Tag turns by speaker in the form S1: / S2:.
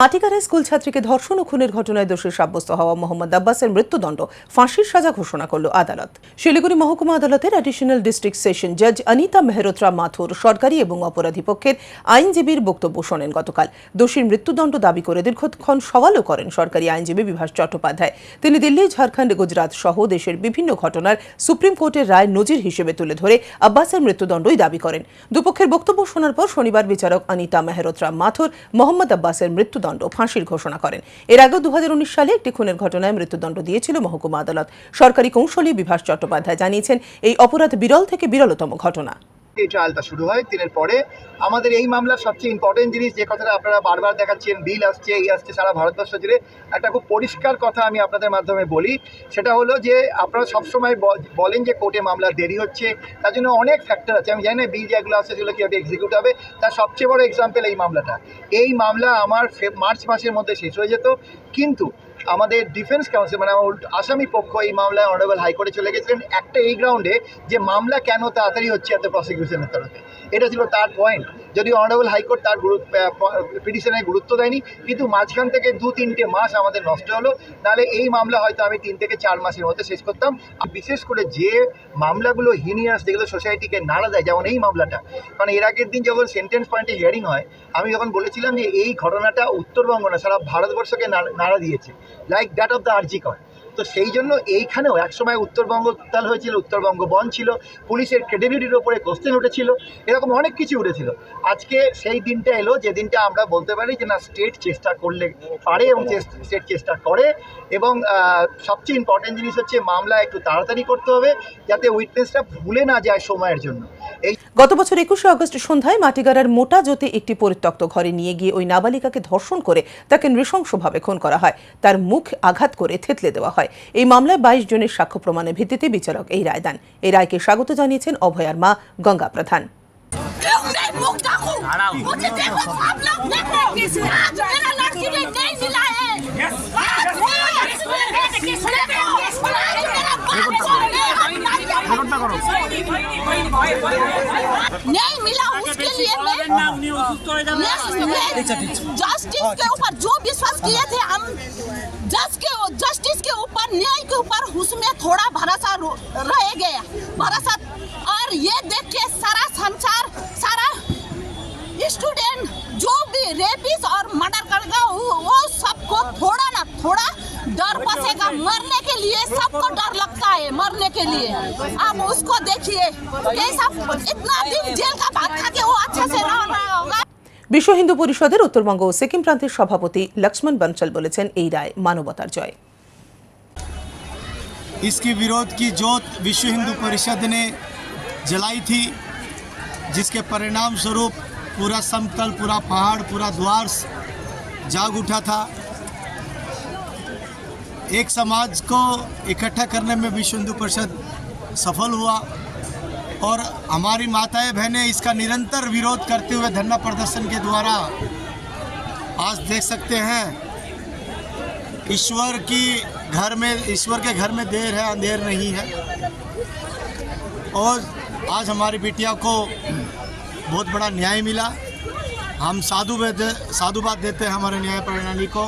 S1: মাটিকাড়ায় school ছাত্রীকে ধর্ষণ ও খুনের ঘটনায় দোষী সাব্যস্ত হওয়া মোহাম্মদ আব্বাসের মৃত্যুদণ্ড ফাঁসির সাজা ঘোষণা করল আদালত। শিলিগুড়ি মহকুমা আদালতের অ্যাডিশনাল ডিস্ট্রিক্ট সেশন জাজ অনিতা মেহরোত্রা মাথুর সরকারি এবং অপরাধী পক্ষের আইনজীবীর বক্তব্য শোনেন গতকাল। দোষীর মৃত্যুদণ্ড দাবি করে দীর্ঘক্ষণ সওয়ালও করেন সরকারি আইনজীবী বিভাস চট্টোপাধ্যায়। তিনি দিল্লি, ঝাড়খণ্ড, গুজরাট সহ দেশের বিভিন্ন ঘটনার সুপ্রিম কোর্টের রায় নজির হিসেবে তুলে ধরে আব্বাসের মৃত্যুদণ্ডই দাবি করেন। দুপক্ষের বক্তব্য শোনার পর শনিবার বিচারক অনিতা মেহরোত্রা মাথুর মোহাম্মদ আব্বাসের মৃত্যুদণ্ড ফাঁসির ঘোষণা করেন। এর আগে 2019 সালে একটি খুনের ঘটনায় মৃত্যুদণ্ড দিয়েছিল মহকুমা আদালত। সরকারি কৌঁসুলি বিভাস চট্টোপাধ্যায় জানিয়েছেন, এই অপরাধ বিরল থেকে বিরলতম ঘটনা।
S2: এই ট্রায়ালটা শুরু হয় দিনের পরে। আমাদের এই মামলার সবচেয়ে ইম্পর্টেন্ট জিনিস, যে কথাটা আপনারা বারবার দেখাচ্ছেন, বিল আসছে, এই আসছে সারা ভারতবর্ষ জুড়ে, একটা খুব পরিষ্কার কথা আমি আপনাদের মাধ্যমে বলি। সেটা হলো যে আপনারা সবসময় বলেন যে কোর্টে মামলা দেরি হচ্ছে, তার জন্য অনেক ফ্যাক্টর আছে। আমি জানি না বিল যেগুলো আসছে সেগুলো কীভাবে এক্সিকিউট হবে, তার সবচেয়ে বড় এক্সাম্পল এই মামলাটা। এই মামলা আমার মার্চ মাসের মধ্যে শেষ হয়ে যেত, কিন্তু আমাদের ডিফেন্স কাউন্সিল মানে আমার আসামি পক্ষ এই মামলায় অনারেবল হাইকোর্টে চলে গেছিলেন একটা এই গ্রাউন্ডে যে মামলা কেন তাড়াতাড়ি হচ্ছে এত প্রসিকিউশনের তরফে। এটা ছিল তার পয়েন্ট। যদিও অনারেবল হাইকোর্ট তার পিটিশনের গুরুত্ব দেয়নি, কিন্তু মাঝখান থেকে 2-3টে মাস আমাদের নষ্ট হলো। নাহলে এই মামলা হয়তো আমি 3 থেকে 4 মাসের মধ্যে শেষ করতাম। বিশেষ করে যে মামলাগুলো হিনিয়াস, যেগুলো সোসাইটিকে নাড়া দেয়, যেমন এই মামলাটা। কারণ এর আগের দিন যখন সেন্টেন্স পয়েন্টে হিয়ারিং হয়, আমি যখন বলেছিলাম যে এই ঘটনাটা উত্তরবঙ্গ না সারা ভারতবর্ষকে নাড়া দিয়েছে, লাইক দ্যাট অফ দ্য আরজি কর। তো সেই জন্য এইখানেও একসময় উত্তরবঙ্গ উত্তাল হয়েছিল, উত্তরবঙ্গ বন্ধ ছিল, পুলিশের ক্রেডিবিলিটির ওপরে কোশ্চেন উঠেছিল, এরকম অনেক কিছু উঠেছিল। আজকে সেই দিনটা এলো যে দিনটা আমরা বলতে পারি যে না, স্টেট চেষ্টা করলে পারে এবং স্টেট চেষ্টা করে। এবং সবচেয়ে ইম্পর্টেন্ট জিনিস হচ্ছে মামলা একটু তাড়াতাড়ি করতে হবে, যাতে উইটনেসটা ভুলে না যায় সময়ের জন্য।
S1: গত বছর 21শে আগস্ট সন্ধ্যায় মাটিগাড়ার মোটা জ্যোতি একটি পরিত্যক্ত ঘরে নিয়ে গিয়ে ওই নাবালিকাকে ধর্ষণ করে তাকে নৃশংসভাবে খুন করা হয়। তার মুখ আঘাত করে থেতলে দেওয়া হয়। এই মামলায় 22 জনের সাক্ষ্য প্রমাণের ভিত্তিতে বিচারক এই রায় দেন। এই রায়কে স্বাগত জানিয়েছেন অভয়ার মা গঙ্গা প্রধান।
S3: नहीं मिला उसके लिए जस्टिस के ऊपर जो विश्वास किए थे हम, जस्टिस के ऊपर, न्याय के ऊपर, उसमें थोड़ा भरोसा रह गया भरोसा। और ये देख के सारा संसार, सारा स्टूडेंट जो भी रेपिस और मर्डर करेगा वो सबको थोड़ा ना थोड़ा डर बसेगा। मरने के लिए सबको डर लगता है, मरने के लिए। अब उसको देखिए कैसा इतना दिन जेल का भात खा के वो अच्छे से रह रहा होगा।
S1: বিশ্ব হিন্দু পরিষদের উত্তরবঙ্গ ও সিকিম প্রান্তের সভাপতি লক্ষ্মণ বনসল বলেছেন, এই রায় মানবতার জয়।
S4: इसकी विरोध की जोत विश्व हिंदू परिषद ने जलाई थी, जिसके परिणाम स्वरूप पूरा समतल, पूरा पहाड़, पूरा द्वार जाग उठा था। एक समाज को इकट्ठा करने में विश्व हिंदू परिषद सफल हुआ और हमारी माताएं बहनें इसका निरंतर विरोध करते हुए धरना प्रदर्शन के द्वारा आज देख सकते हैं ईश्वर के घर में देर है, अंधेर नहीं है। और आज हमारी बिटिया को बहुत बड़ा न्याय मिला। हम साधुवाद देते हैं हमारे न्याय प्रणाली को।